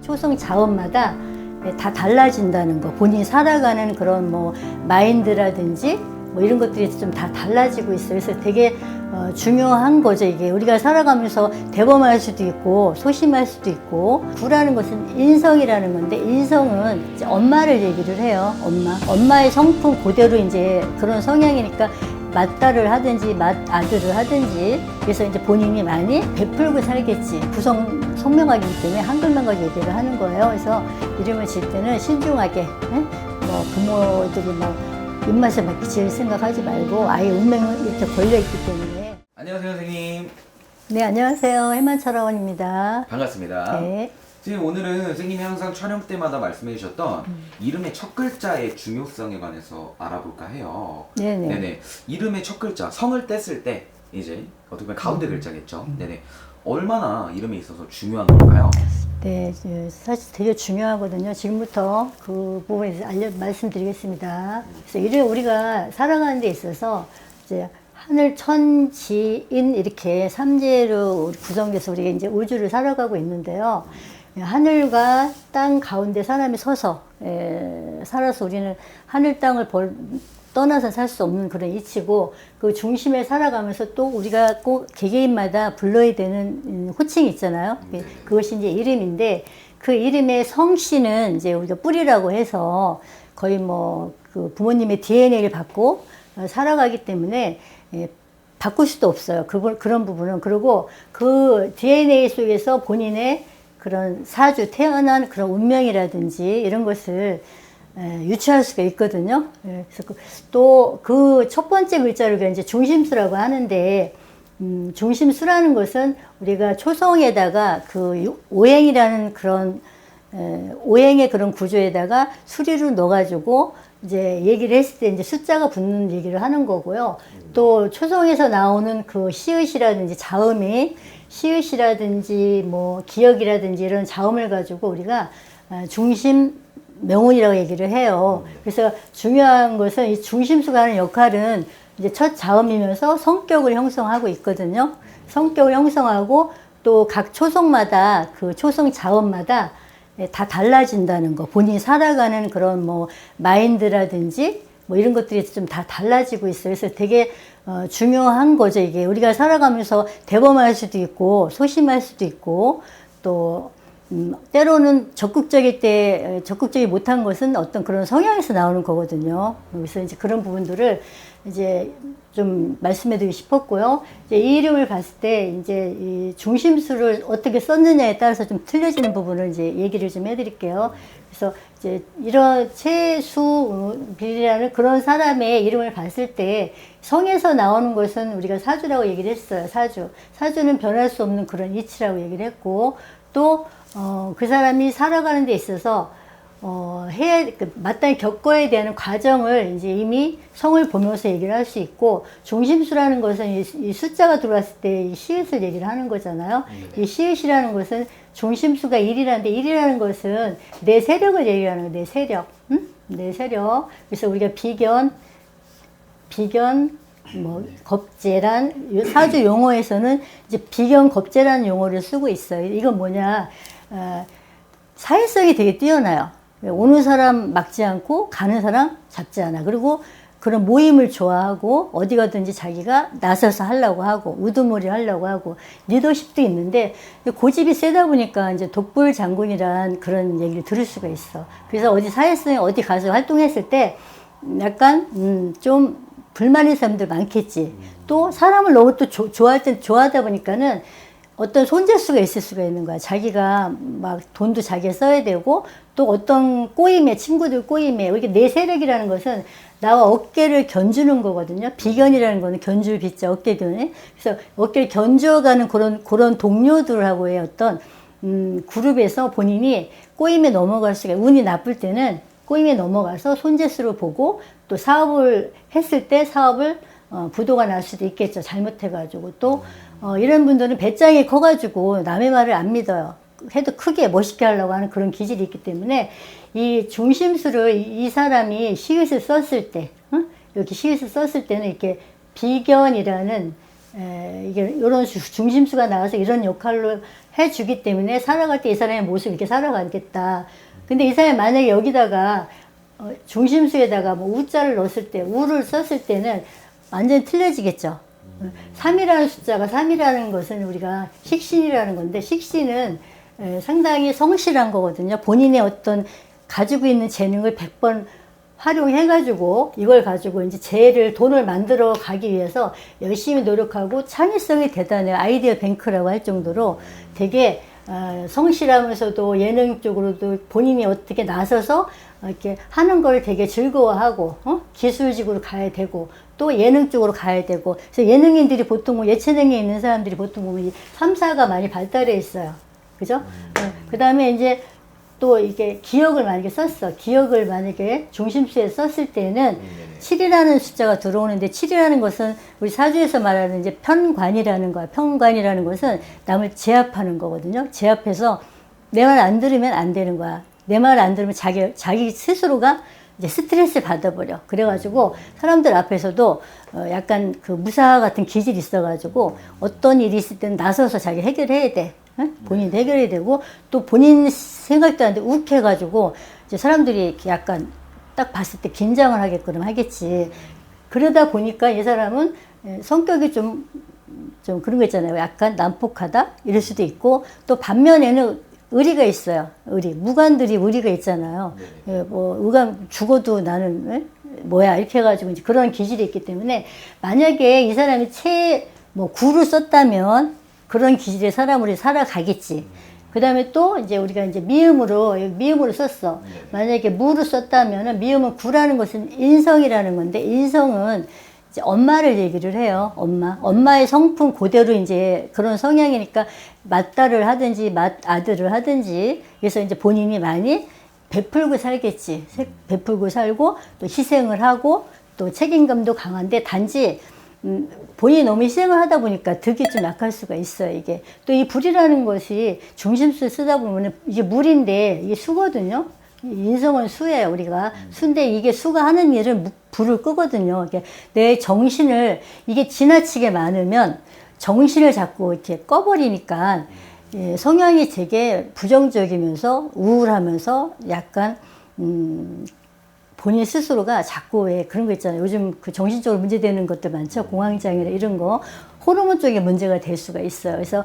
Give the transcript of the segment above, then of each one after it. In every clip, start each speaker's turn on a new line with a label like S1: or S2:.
S1: 초성 자원마다 다 달라진다는 거, 본인이 살아가는 그런 뭐 마인드라든지 뭐 이런 것들이 좀 다 달라지고 있어요. 그래서 되게 중요한 거죠. 이게 우리가 살아가면서 대범할 수도 있고 소심할 수도 있고, 구라는 것은 인성이라는 건데, 인성은 이제 엄마를 얘기를 해요. 엄마의 성품 그대로 이제 그런 성향이니까 맏딸을 하든지 맏아들을 하든지, 그래서 이제 본인이 많이 베풀고 살겠지. 성명하기 때문에 한글만 가지고 얘기를 하는 거예요. 그래서 이름을 질 때는 신중하게, 뭐 부모들이 막 입맛에 맞게 지을 생각하지 말고 아예 운명은 이렇게 걸려있기 때문에.
S2: 안녕하세요, 선생님.
S1: 네, 안녕하세요. 해만철학원입니다.
S2: 반갑습니다.
S1: 네.
S2: 지금 오늘은 선생님이 항상 촬영 때마다 말씀해 주셨던 이름의 첫 글자의 중요성에 관해서 알아볼까 해요. 네네. 이름의 첫 글자, 성을 뗐을 때 이제 어떻게 보면 가운데 글자겠죠. 네네. 얼마나 이름에 있어서 중요한 걸까요?
S1: 네, 사실 되게 중요하거든요. 지금부터 그 부분에서 말씀드리겠습니다. 그래서 이름 우리가 살아가는 데 있어서 이제 하늘, 천, 지, 인 이렇게 삼재로 구성돼서 우리가 이제 우주를 살아가고 있는데요. 하늘과 땅 가운데 사람이 서서 살아서 우리는 하늘 땅을 떠나서 살 수 없는 그런 이치고, 그 중심에 살아가면서 또 우리가 꼭 개개인마다 불러야 되는 호칭이 있잖아요. 그것이 이제 이름인데, 그 이름의 성씨는 이제 우리가 뿌리라고 해서 거의 뭐 그 부모님의 DNA를 받고 살아가기 때문에 바꿀 수도 없어요. 그런 부분은. 그리고 그 DNA 속에서 본인의 그런 사주, 태어난 그런 운명이라든지 이런 것을 유추할 수가 있거든요. 그래서 또 그 첫 번째 글자를 이제 중심수라고 하는데, 중심수라는 것은 우리가 초성에다가 그 오행이라는 그런 오행의 그런 구조에다가 수리로 넣어가지고 이제 얘기를 했을 때 이제 숫자가 붙는 얘기를 하는 거고요. 또 초성에서 나오는 그 시읒이라든지 자음이, 시읒이라든지 뭐 기역이라든지 이런 자음을 가지고 우리가 중심 명운이라고 얘기를 해요. 그래서 중요한 것은 이 중심수가 하는 역할은 이제 첫 자음이면서 성격을 형성하고 있거든요. 성격을 형성하고 또 각 초성마다 그 초성 자음마다 다 달라진다는 거, 본인이 살아가는 그런 뭐 마인드라든지 뭐 이런 것들이 좀 다 달라지고 있어요. 그래서 되게 중요한 거죠. 이게 우리가 살아가면서 대범할 수도 있고 소심할 수도 있고, 또 때로는 적극적이 못한 것은 어떤 그런 성향에서 나오는 거거든요. 그래서 이제 그런 부분들을 이제 좀 말씀해드리고 싶었고요. 이제 이 이름을 봤을 때 이제 이 중심수를 어떻게 썼느냐에 따라서 좀 틀려지는 부분을 이제 얘기를 좀 해드릴게요. 그래서 이제 이런 최수빈이라는 그런 사람의 이름을 봤을 때 성에서 나오는 것은 우리가 사주라고 얘기를 했어요. 사주는 변할 수 없는 그런 이치라고 얘기를 했고, 또 그 사람이 살아가는 데 있어서 마땅히 겪어야 되는 과정을 이제 이미 성을 보면서 얘기를 할 수 있고, 중심수라는 것은 이 숫자가 들어왔을 때 이 시읒을 얘기를 하는 거잖아요. 이 시읒이라는 것은 중심수가 1이라는데, 1이라는 것은 내 세력을 얘기하는 거예요. 내 세력. 내 세력. 그래서 우리가 비견, 뭐 겁재란 사주 용어에서는 이제 비견 겁재라는 용어를 쓰고 있어요. 이건 뭐냐? 사회성이 되게 뛰어나요. 오는 사람 막지 않고 가는 사람 잡지 않아. 그리고 그런 모임을 좋아하고 어디 가든지 자기가 나서서 하려고 하고 우두머리 하려고 하고 리더십도 있는데, 고집이 세다 보니까 이제 독불 장군이란 그런 얘기를 들을 수가 있어. 그래서 어디 사회성에 어디 가서 활동했을 때 약간 좀 불만인 사람들 많겠지. 또 사람을 너무 또 좋아하다 보니까는 어떤 손재수가 있을 수가 있는 거야. 자기가 막 돈도 자기가 써야 되고, 또 어떤 친구들 꼬임에, 이렇게 내 세력이라는 것은 나와 어깨를 견주는 거거든요. 비견이라는 거는 견줄 비자, 어깨견에. 그래서 어깨를 견주어가는 그런 동료들하고의 어떤, 그룹에서 본인이 꼬임에 넘어갈 수가, 운이 나쁠 때는 꼬임에 넘어가서 손재수로 보고, 또 사업을 했을 때 사업을 부도가 날 수도 있겠죠. 잘못해가지고. 또 이런 분들은 배짱이 커가지고 남의 말을 안 믿어요. 해도 크게 멋있게 하려고 하는 그런 기질이 있기 때문에, 이 중심수를 이 사람이 시읒을 썼을 때, 이렇게 시읒을 썼을 때는 이렇게 비견이라는 이게 이런 중심수가 나와서 이런 역할로 해주기 때문에 살아갈 때 이 사람의 모습 이렇게 살아가겠다. 근데 이 사람이 만약에 여기다가 중심수에다가 뭐 우자를 넣었을 때, 우를 썼을 때는 완전히 틀려지겠죠. 3이라는 숫자가 3이라는 것은 우리가 식신이라는 건데, 식신은 상당히 성실한 거거든요. 본인의 어떤 가지고 있는 재능을 100번 활용해가지고 이걸 가지고 이제 돈을 만들어 가기 위해서 열심히 노력하고 창의성이 대단해요. 아이디어 뱅크라고 할 정도로 되게 성실하면서도 예능 쪽으로도 본인이 어떻게 나서서 이렇게 하는 걸 되게 즐거워하고 기술직으로 가야 되고 또 예능 쪽으로 가야 되고 그래서 예능인들이 보통 뭐 예체능에 있는 사람들이 보통 보면 이 3, 4가 많이 발달해 있어요. 그죠? 그 다음에 이제 또 이게 기억을 만약에 썼어. 기억을 만약에 중심수에 썼을 때는 7이라는 숫자가 들어오는데 7이라는 것은 우리 사주에서 말하는 이제 편관이라는 거야. 편관이라는 것은 남을 제압하는 거거든요. 제압해서 내 말 안 들으면 안 되는 거야. 내 말 안 들으면 자기 스스로가 이제 스트레스 받아버려. 그래가지고 사람들 앞에서도 약간 그 무사 같은 기질이 있어가지고 어떤 일이 있을 때는 나서서 자기 해결해야 돼. 본인도 해결해야 되고 또 본인 생각도 안 돼 욱해가지고 이제 사람들이 약간 딱 봤을 때 긴장을 하게끔 하겠지. 그러다 보니까 이 사람은 성격이 좀 그런 거 있잖아요. 약간 난폭하다 이럴 수도 있고 또 반면에는 의리가 있어요. 무관들이 의리가 있잖아요. 뭐 의관 죽어도 나는 뭐야 이렇게 해가지고 이제 그런 기질이 있기 때문에 만약에 이 사람이 뭐 구를 썼다면 그런 기질의 사람으로 살아가겠지. 그 다음에 또 이제 우리가 이제 미음으로 썼어. 만약에 무로 썼다면은 미음은 구라는 것은 인성이라는 건데 인성은 이제 엄마를 얘기를 해요. 엄마의 성품 그대로 이제 그런 성향이니까 맏딸을 하든지 맏아들을 하든지 그래서 이제 본인이 많이 베풀고 살겠지. 베풀고 살고 또 희생을 하고 또 책임감도 강한데 단지 본인이 너무 희생을 하다 보니까 득이 좀 약할 수가 있어요, 이게. 또 이 불이라는 것이 중심수 쓰다 보면 이게 물인데 이게 수거든요. 인성은 수예요, 우리가. 수인데 이게 수가 하는 일은 불을 끄거든요. 이게 내 정신을, 이게 지나치게 많으면 정신을 자꾸 이렇게 꺼버리니까 성향이 되게 부정적이면서 우울하면서 약간, 본인 스스로가 자꾸 왜 그런 거 있잖아요. 요즘 그 정신적으로 문제되는 것들 많죠. 공황장애나 이런 거. 호르몬 쪽에 문제가 될 수가 있어요. 그래서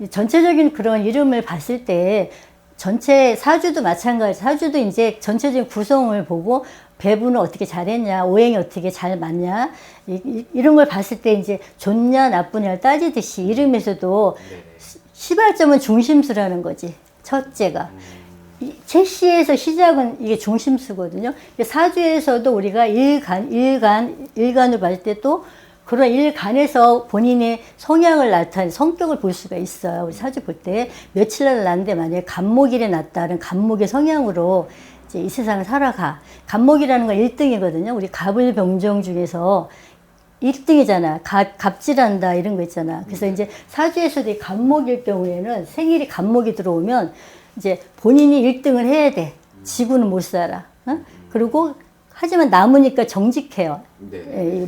S1: 전체적인 그런 이름을 봤을 때 전체 사주도 마찬가지. 사주도 이제 전체적인 구성을 보고 배분을 어떻게 잘했냐, 오행이 어떻게 잘 맞냐, 이런 걸 봤을 때 이제 좋냐, 나쁘냐를 따지듯이 이름에서도 시발점은 중심수라는 거지. 첫째가. 제시에서 시작은 이게 중심수거든요. 사주에서도 우리가 일간을 봤을 때 또 그런 일간에서 본인의 성향을 나타낸 성격을 볼 수가 있어요. 우리 사주 볼 때 며칠 날 났는데 만약에 간목일에 났다는 간목의 성향으로 이제 이 세상을 살아가. 간목이라는 건 1등이거든요. 우리 갑을병정 중에서 1등이잖아. 갑질한다 이런 거 있잖아. 그래서 이제 사주에서도 이 간목일 경우에는 생일이 간목이 들어오면 이제 본인이 1등을 해야 돼. 지구는 못 살아. 그리고 하지만 나무니까 정직해요.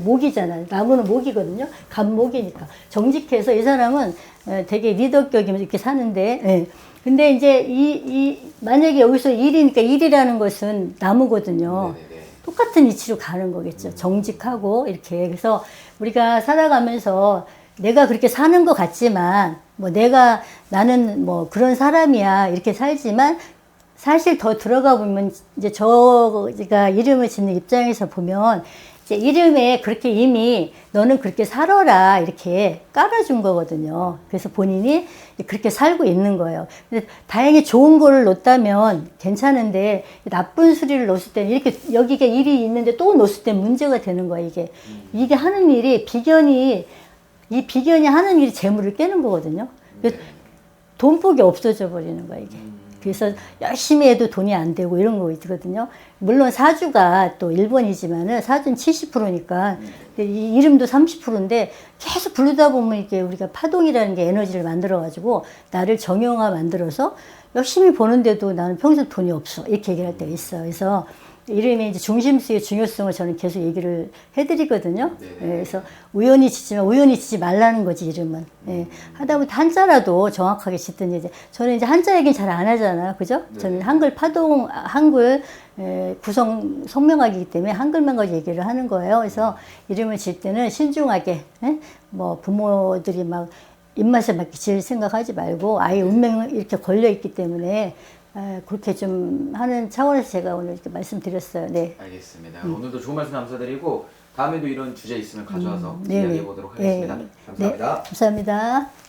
S1: 목이잖아요. 나무는 목이거든요. 간목이니까. 정직해서 이 사람은 되게 리더격이면서 이렇게 사는데, 근데 이제 만약에 여기서 일이니까 일이라는 것은 나무거든요. 똑같은 이치로 가는 거겠죠. 정직하고 이렇게. 그래서 우리가 살아가면서 내가 그렇게 사는 것 같지만 뭐 나는 뭐 그런 사람이야 이렇게 살지만 사실 더 들어가 보면 이제 제가 이름을 짓는 입장에서 보면 이제 이름에 그렇게 이미 너는 그렇게 살아라 이렇게 깔아준 거거든요. 그래서 본인이 그렇게 살고 있는 거예요. 근데 다행히 좋은 거를 놓다면 괜찮은데 나쁜 수리를 놓았을 때는 이렇게 여기가 일이 있는데 또 놓았을 때 문제가 되는 거야. 이게 하는 일이 이 비견이 하는 일이 재물을 깨는 거거든요. 돈복이 없어져 버리는 거야, 이게. 그래서 열심히 해도 돈이 안 되고 이런 거 있거든요. 물론 사주가 또 1번이지만은 사주는 70%니까 이 이름도 30%인데 계속 부르다 보면 이게 우리가 파동이라는 게 에너지를 만들어가지고 나를 정형화 만들어서 열심히 버는데도 나는 평생 돈이 없어. 이렇게 얘기할 때가 있어요. 그래서 이름의 이제 중심수의 중요성을 저는 계속 얘기를 해드리거든요.
S2: 네네.
S1: 그래서 우연히 짓지만 우연히 짓지 말라는 거지, 이름은. 하다 보면 한자라도 정확하게 짓든지, 이제 저는 이제 한자 얘기는 잘 안 하잖아요. 그죠?
S2: 네.
S1: 저는 한글 파동, 한글 구성 성명학이기 때문에 한글만 가지고 얘기를 하는 거예요. 그래서 이름을 질 때는 신중하게, 뭐 부모들이 막 입맛에 맞게 지을 생각하지 말고 아예 운명이 이렇게 걸려 있기 때문에 그렇게 좀 하는 차원에서 제가 오늘 이렇게 말씀드렸어요. 네.
S2: 알겠습니다. 오늘도 좋은 말씀 감사드리고 다음에도 이런 주제 있으면 가져와서
S1: 네네.
S2: 이야기해 보도록 하겠습니다.
S1: 네.
S2: 감사합니다.
S1: 네. 감사합니다.